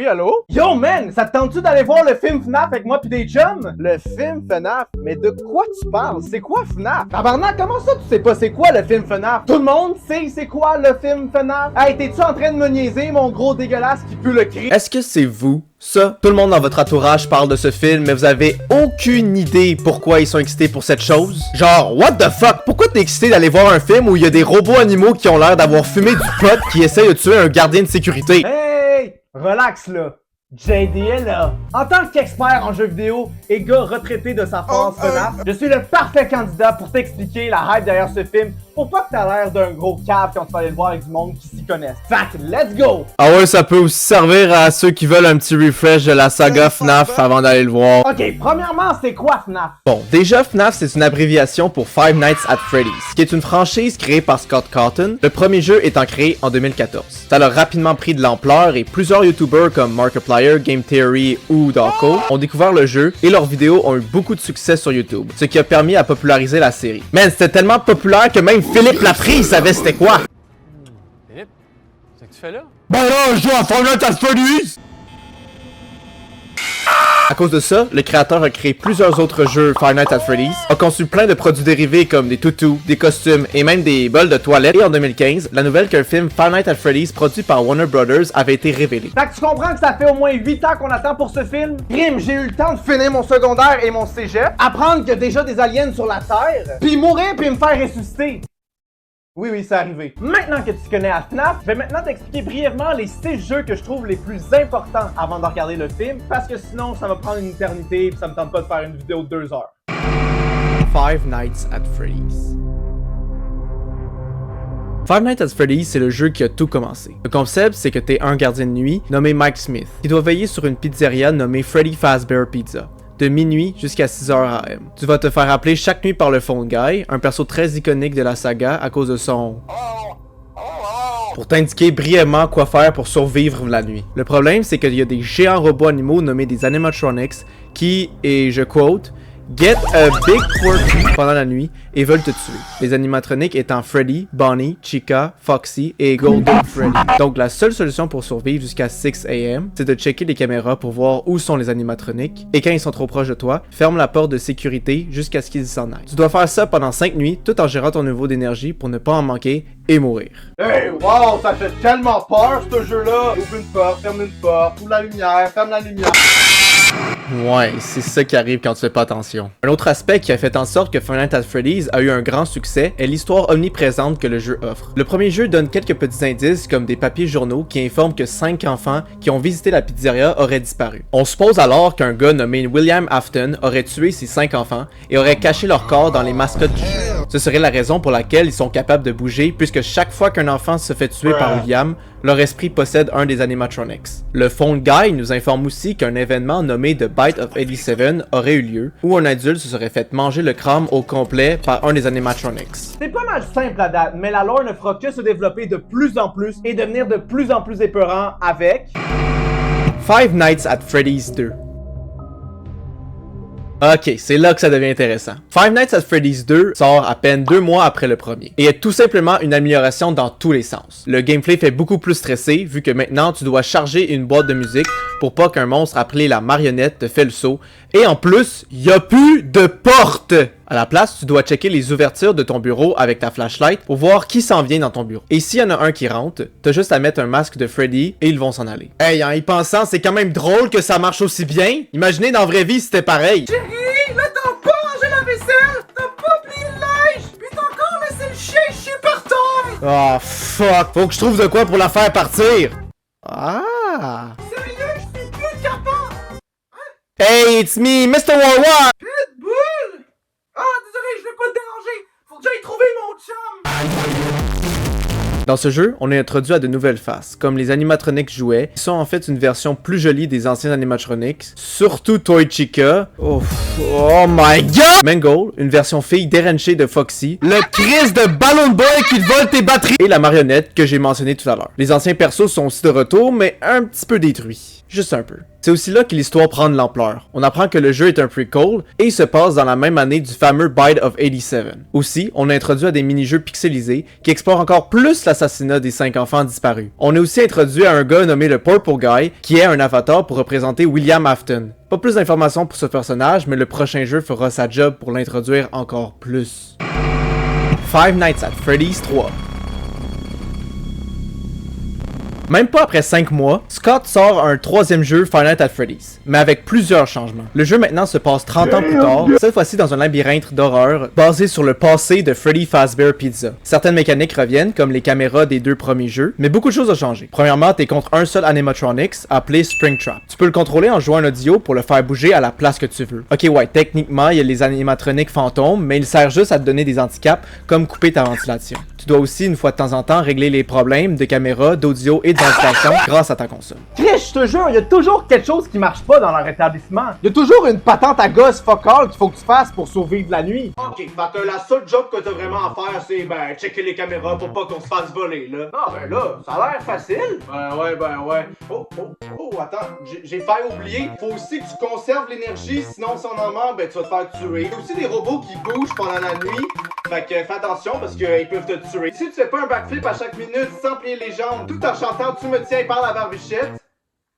Oui, allô? Yo man, ça te tente-tu d'aller voir le film FNAF avec moi pis des chums? Le film FNAF? Mais de quoi tu parles? C'est quoi FNAF? Tabarnak, comment ça tu sais pas c'est quoi le film FNAF? Tout le monde sait c'est quoi le film FNAF? Hey, t'es-tu en train de me niaiser, mon gros dégueulasse qui pue le cri? Est-ce que c'est vous? Ça, tout le monde dans votre entourage parle de ce film, mais vous avez aucune idée pourquoi ils sont excités pour cette chose? Genre, what the fuck? Pourquoi t'es excité d'aller voir un film où il y a des robots animaux qui ont l'air d'avoir fumé du pot qui essayent de tuer un gardien de sécurité? Hey! Relax là! JD est là. En tant qu'expert en jeux vidéo et gars retraité de sa phase FNAF, je suis le parfait candidat pour t'expliquer la hype derrière ce film pour pas que t'as l'air d'un gros cave quand tu vas aller le voir avec du monde qui s'y connaissent. Fait que let's go! Ah ouais, ça peut aussi servir à ceux qui veulent un petit refresh de la saga FNAF avant d'aller le voir. Ok, premièrement, c'est quoi FNAF? Bon, déjà FNAF c'est une abréviation pour Five Nights at Freddy's, qui est une franchise créée par Scott Cawthon, le premier jeu étant créé en 2014. Ça a rapidement pris de l'ampleur et plusieurs youtubers comme Markiplier, Game Theory ou Dawko ont découvert le jeu et leurs vidéos ont eu beaucoup de succès sur YouTube, ce qui a permis à populariser la série. Man, c'était tellement populaire que même Philippe Laprie savait c'était quoi! Philippe, qu'est-ce que tu fais là? Ben là, je joue à Five Nights at Freddy's! À cause de ça, le créateur a créé plusieurs autres jeux Five Nights at Freddy's, a conçu plein de produits dérivés comme des toutous, des costumes et même des bols de toilette. Et en 2015, la nouvelle qu'un film Five Nights at Freddy's produit par Warner Brothers avait été révélée. Fait que tu comprends que ça fait au moins 8 ans qu'on attend pour ce film? Grim, j'ai eu le temps de finir mon secondaire et mon cégep, apprendre qu'il y a déjà des aliens sur la Terre, puis mourir puis me faire ressusciter. Oui, c'est arrivé. Maintenant que tu connais à FNAF, je vais maintenant t'expliquer brièvement les 6 jeux que je trouve les plus importants avant de regarder le film, parce que sinon ça va prendre une éternité et ça me tente pas de faire une vidéo de 2 heures. Five Nights at Freddy's. Five Nights at Freddy's, c'est le jeu qui a tout commencé. Le concept, c'est que t'es un gardien de nuit nommé Mike Smith, qui doit veiller sur une pizzeria nommée Freddy Fazbear Pizza, de minuit jusqu'à 6h AM. Tu vas te faire appeler chaque nuit par le Phone Guy, un perso très iconique de la saga à cause de son... pour t'indiquer brièvement quoi faire pour survivre la nuit. Le problème, c'est qu'il y a des géants robots animaux nommés des animatronics qui, et je quote, get a big quirky pendant la nuit et veulent te tuer. Les animatroniques étant Freddy, Bonnie, Chica, Foxy et Golden Freddy. Donc la seule solution pour survivre jusqu'à 6 AM, c'est de checker les caméras pour voir où sont les animatroniques et quand ils sont trop proches de toi, ferme la porte de sécurité jusqu'à ce qu'ils s'en aillent. Tu dois faire ça pendant 5 nuits tout en gérant ton niveau d'énergie pour ne pas en manquer et mourir. Hey, wow, ça fait tellement peur ce jeu-là! Ouvre une porte, ferme une porte, ouvre la lumière, ferme la lumière. Ouais, c'est ça qui arrive quand tu fais pas attention. Un autre aspect qui a fait en sorte que Five Nights at Freddy's a eu un grand succès est l'histoire omniprésente que le jeu offre. Le premier jeu donne quelques petits indices comme des papiers journaux qui informent que 5 enfants qui ont visité la pizzeria auraient disparu. On suppose alors qu'un gars nommé William Afton aurait tué ces 5 enfants et aurait caché leur corps dans les mascottes du jeu. Ce serait la raison pour laquelle ils sont capables de bouger puisque chaque fois qu'un enfant se fait tuer par William, leur esprit possède un des animatronics. Le Phone Guy nous informe aussi qu'un événement nommé The Bite of 87 aurait eu lieu, où un adulte se serait fait manger le crâne au complet par un des animatronics. C'est pas mal simple à date, mais la lore ne fera que se développer de plus en plus et devenir de plus en plus épeurant avec... Five Nights at Freddy's 2. Ok, c'est là que ça devient intéressant. Five Nights at Freddy's 2 sort à peine 2 mois après le premier, et est tout simplement une amélioration dans tous les sens. Le gameplay fait beaucoup plus stressé, vu que maintenant tu dois charger une boîte de musique pour pas qu'un monstre appelé la marionnette te fait le saut, et en plus, y a plus de porte! À la place, tu dois checker les ouvertures de ton bureau avec ta flashlight pour voir qui s'en vient dans ton bureau. Et s'il y en a un qui rentre, t'as juste à mettre un masque de Freddy et ils vont s'en aller. Hey, en y pensant, c'est quand même drôle que ça marche aussi bien. Imaginez dans la vraie vie si c'était pareil. Chérie, là t'as pas rangé la vaisselle, t'as pas plié le linge, pis t'as encore laissé le chien chier par terre! Oh fuck, faut que je trouve de quoi pour la faire partir. Ah. Sérieux, je suis plus capable! Hey, it's me, Mr. Worldwide. Pitbull! Ah, désolé, je vais pas te déranger, faut que j'aille trouver mon chum! Dans ce jeu, on est introduit à de nouvelles faces, comme les animatronics jouets, qui sont en fait une version plus jolie des anciens animatronics, surtout Toy Chica, oh my god! Mangle, une version fille déranchée de Foxy, le Chris de Balloon Boy qui vole tes batteries, et la marionnette que j'ai mentionné tout à l'heure. Les anciens persos sont aussi de retour, mais un petit peu détruits. Juste un peu. C'est aussi là que l'histoire prend de l'ampleur. On apprend que le jeu est un prequel et se passe dans la même année du fameux Bite of 87. Aussi, on est introduit à des mini-jeux pixelisés qui explorent encore plus l'assassinat des 5 enfants disparus. On est aussi introduit à un gars nommé le Purple Guy qui est un avatar pour représenter William Afton. Pas plus d'informations pour ce personnage, mais le prochain jeu fera sa job pour l'introduire encore plus. Five Nights at Freddy's 3. Même pas après 5 mois, Scott sort un troisième jeu Five Nights at Freddy's, mais avec plusieurs changements. Le jeu maintenant se passe 30 ans plus tard, cette fois-ci dans un labyrinthe d'horreur basé sur le passé de Freddy Fazbear Pizza. Certaines mécaniques reviennent, comme les caméras des 2 premiers jeux, mais beaucoup de choses ont changé. Premièrement, t'es contre un seul animatronics appelé Springtrap. Tu peux le contrôler en jouant un audio pour le faire bouger à la place que tu veux. Ok ouais, techniquement, il y a les animatroniques fantômes, mais il sert juste à te donner des handicaps, comme couper ta ventilation. Tu dois aussi, une fois de temps en temps, régler les problèmes de caméra, d'audio et de ventilation grâce à ta console. Chris, je te jure, il y a toujours quelque chose qui marche pas dans leur établissement. Il y a toujours une patente à gosse focale qu'il faut que tu fasses pour survivre la nuit. Ok, fait que la seule job que t'as vraiment à faire, c'est checker les caméras pour pas qu'on se fasse voler, là. Ah ben là, ça a l'air facile. Ouais. Oh, attends, j'ai failli oublier. Faut aussi que tu conserves l'énergie, sinon si on en manque, ben tu vas te faire tuer. Il y a aussi des robots qui bougent pendant la nuit. Fait que fais attention parce qu'ils peuvent te tuer. Si tu fais pas un backflip à chaque minute sans plier les jambes, tout en chantant tu me tiens par la barbichette,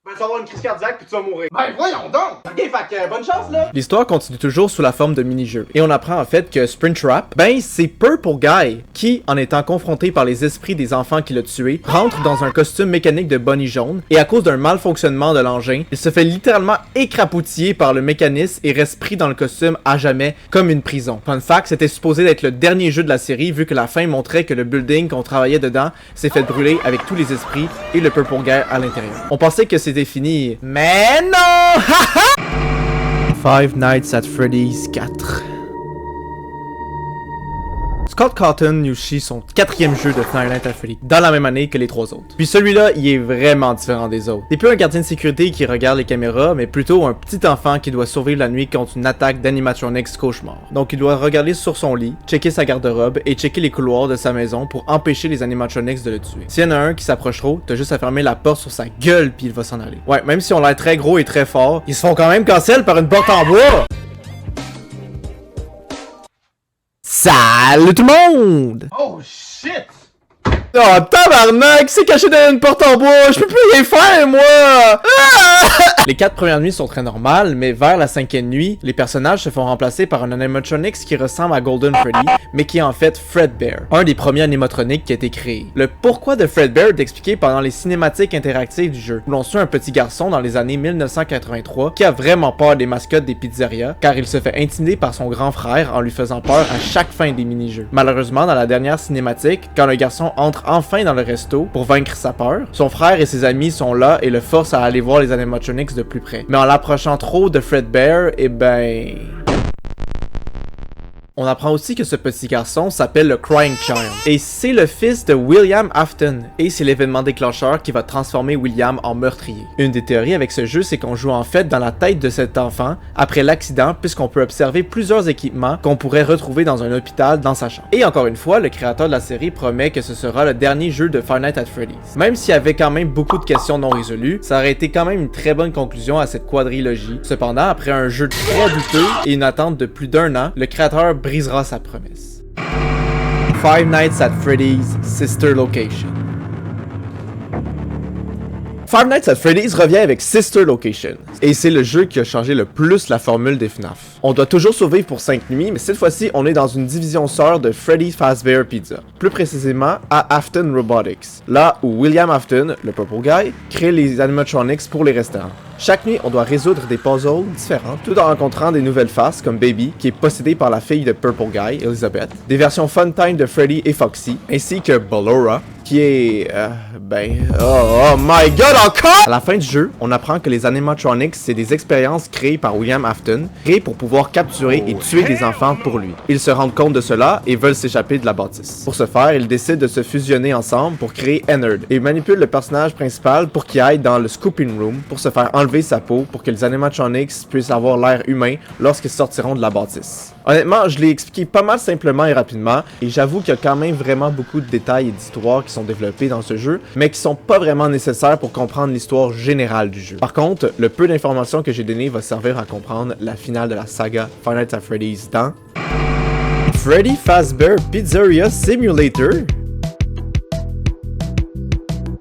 ben tu vas avoir une crise cardiaque puis tu vas mourir. Ben voyons donc. Ok, fait que bonne chance là. L'histoire continue toujours sous la forme de mini-jeux, et on apprend en fait que Springtrap, ben c'est Purple Guy qui, en étant confronté par les esprits des enfants qu'il a tués, rentre dans un costume mécanique de bunny jaune, et à cause d'un malfonctionnement de l'engin, il se fait littéralement écrapoutiller par le mécanisme et reste pris dans le costume à jamais, comme une prison. Fun fact, c'était supposé d'être le dernier jeu de la série vu que la fin montrait que le building qu'on travaillait dedans s'est fait brûler avec tous les esprits et le Purple Guy à l'intérieur. On pensait que c'était fini, mais non! Five Nights at Freddy's 4. Scott Cawthon yoshi son 4e jeu de Five Nights at Freddy's, dans la même année que les 3 autres. Puis celui-là, il est vraiment différent des autres. T'es plus un gardien de sécurité qui regarde les caméras, mais plutôt un petit enfant qui doit survivre la nuit contre une attaque d'animatronics cauchemar. Donc il doit regarder sur son lit, checker sa garde-robe et checker les couloirs de sa maison pour empêcher les animatronics de le tuer. S'il y en a un qui s'approche trop, t'as juste à fermer la porte sur sa gueule puis il va s'en aller. Ouais, même si on l'air très gros et très fort, ils se font quand même cancel par une porte en bois! Salut tout le monde! Oh shit! Oh tabarnak, c'est caché derrière une porte en bois, je peux plus rien faire moi! Ah! Les 4 premières nuits sont très normales, mais vers la 5e nuit, les personnages se font remplacer par un animatronics qui ressemble à Golden Freddy, mais qui est en fait Fredbear, un des premiers animatroniques qui a été créé. Le pourquoi de Fredbear est expliqué pendant les cinématiques interactives du jeu, où l'on suit un petit garçon dans les années 1983 qui a vraiment peur des mascottes des pizzerias, car il se fait intimider par son grand frère en lui faisant peur à chaque fin des mini-jeux. Malheureusement, dans la dernière cinématique, quand le garçon entre enfin dans le resto pour vaincre sa peur, son frère et ses amis sont là et le forcent à aller voir les animatronics de plus près. Mais en l'approchant trop de Fredbear, eh ben... On apprend aussi que ce petit garçon s'appelle le Crying Child, et c'est le fils de William Afton, et c'est l'événement déclencheur qui va transformer William en meurtrier. Une des théories avec ce jeu, c'est qu'on joue en fait dans la tête de cet enfant après l'accident, puisqu'on peut observer plusieurs équipements qu'on pourrait retrouver dans un hôpital dans sa chambre. Et encore une fois, le créateur de la série promet que ce sera le dernier jeu de Five Nights at Freddy's. Même s'il y avait quand même beaucoup de questions non résolues, ça aurait été quand même une très bonne conclusion à cette quadrilogie. Cependant, après un jeu très douteux et une attente de plus d'1 an, le créateur brisera sa promesse. Five Nights at Freddy's Sister Location. Five Nights at Freddy's revient avec Sister Location, et c'est le jeu qui a changé le plus la formule des FNAF. On doit toujours survivre pour 5 nuits, mais cette fois-ci, on est dans une division sœur de Freddy Fazbear Pizza, plus précisément à Afton Robotics, là où William Afton, le Purple Guy, crée les animatronics pour les restaurants. Chaque nuit, on doit résoudre des puzzles différents, tout en rencontrant des nouvelles faces comme Baby, qui est possédée par la fille de Purple Guy, Elizabeth, des versions Funtime de Freddy et Foxy, ainsi que Ballora, qui est... oh my god, encore! À la fin du jeu, on apprend que les animatronics, c'est des expériences créées par William Afton, créées pour pouvoir capturer et tuer des enfants pour lui. Ils se rendent compte de cela et veulent s'échapper de la bâtisse. Pour ce faire, ils décident de se fusionner ensemble pour créer Ennard, et manipulent le personnage principal pour qu'il aille dans le Scooping Room pour se faire enlever sa peau pour que les animatronics puissent avoir l'air humain lorsqu'ils sortiront de la bâtisse. Honnêtement, je l'ai expliqué pas mal simplement et rapidement, et j'avoue qu'il y a quand même vraiment beaucoup de détails et d'histoires qui sont développés dans ce jeu, mais qui sont pas vraiment nécessaires pour comprendre l'histoire générale du jeu. Par contre, le peu d'informations que j'ai donné va servir à comprendre la finale de la saga Five Nights at Freddy's dans Freddy Fazbear Pizzeria Simulator.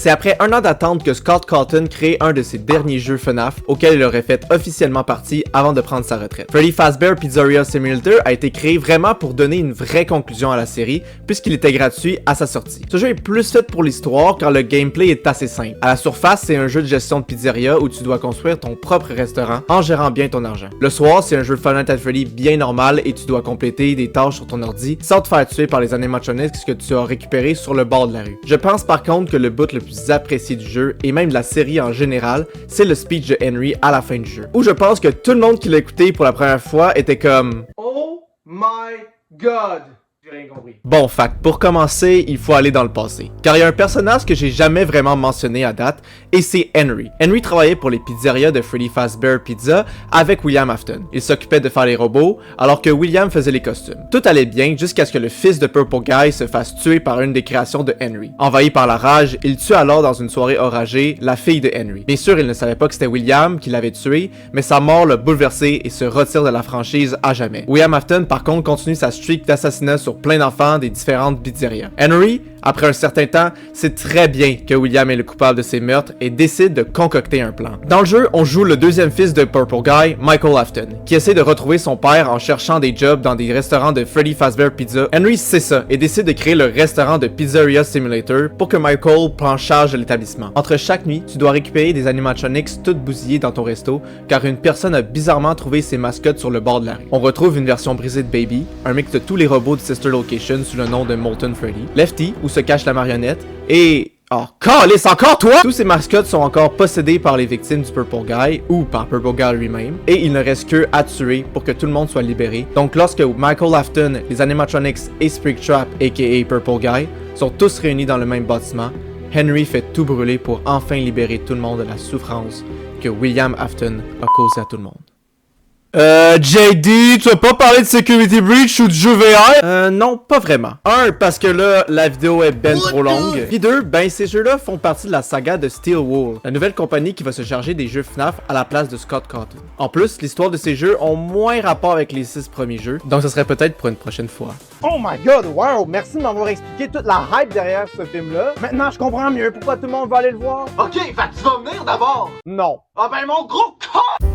C'est après un an d'attente que Scott Cawthon crée un de ses derniers jeux FNAF auquel il aurait fait officiellement partie avant de prendre sa retraite. Freddy Fazbear Pizzeria Simulator a été créé vraiment pour donner une vraie conclusion à la série puisqu'il était gratuit à sa sortie. Ce jeu est plus fait pour l'histoire car le gameplay est assez simple. À la surface, c'est un jeu de gestion de pizzeria où tu dois construire ton propre restaurant en gérant bien ton argent. Le soir, c'est un jeu Five Nights at Freddy bien normal et tu dois compléter des tâches sur ton ordi sans te faire tuer par les animatronics que tu as récupérés sur le bord de la rue. Je pense par contre que le bout le plus apprécié du jeu et même de la série en général, c'est le speech de Henry à la fin du jeu, où je pense que tout le monde qui l'a écouté pour la première fois était comme Oh my god! J'ai rien compris. Bon, pour commencer, il faut aller dans le passé. Car il y a un personnage que j'ai jamais vraiment mentionné à date, et c'est Henry. Henry travaillait pour les pizzerias de Freddy Fazbear Pizza avec William Afton. Il s'occupait de faire les robots, alors que William faisait les costumes. Tout allait bien jusqu'à ce que le fils de Purple Guy se fasse tuer par une des créations de Henry. Envahi par la rage, il tue alors dans une soirée oragée la fille de Henry. Bien sûr, il ne savait pas que c'était William qui l'avait tué, mais sa mort l'a bouleversé et se retire de la franchise à jamais. William Afton par contre continue sa streak d'assassinats sur plein d'enfants des différentes pizzerias. Henry, après un certain temps, sait très bien que William est le coupable de ces meurtres et décide de concocter un plan. Dans le jeu, on joue le deuxième fils de Purple Guy, Michael Afton, qui essaie de retrouver son père en cherchant des jobs dans des restaurants de Freddy Fazbear Pizza. Henry sait ça et décide de créer le restaurant de Pizzeria Simulator pour que Michael prenne charge de l'établissement. Entre chaque nuit, tu dois récupérer des animatronics toutes bousillées dans ton resto car une personne a bizarrement trouvé ses mascottes sur le bord de la rue. On retrouve une version brisée de Baby, un mix de tous les robots de Sister Location sous le nom de Molten Freddy, Lefty, où se cache la marionnette, et... oh, calisse, encore toi! Tous ces mascottes sont encore possédés par les victimes du Purple Guy, ou par Purple Guy lui-même, et il ne reste qu'eux à tuer pour que tout le monde soit libéré. Donc lorsque Michael Afton, les animatronics et Springtrap, aka Purple Guy, sont tous réunis dans le même bâtiment, Henry fait tout brûler pour enfin libérer tout le monde de la souffrance que William Afton a causé à tout le monde. JD, tu vas pas parler de Security Breach ou du jeu VR? Non, pas vraiment. Un, parce que là, la vidéo est ben trop longue. Puis deux, ben ces jeux-là font partie de la saga de Steel Wool, la nouvelle compagnie qui va se charger des jeux FNAF à la place de Scott Cawthon. En plus, l'histoire de ces jeux ont moins rapport avec les 6 premiers jeux, donc ce serait peut-être pour une prochaine fois. Oh my god, wow! Merci de m'avoir expliqué toute la hype derrière ce film-là. Maintenant, je comprends mieux pourquoi tout le monde va aller le voir. Ok, tu vas venir d'abord! Non. Ah ben mon gros con!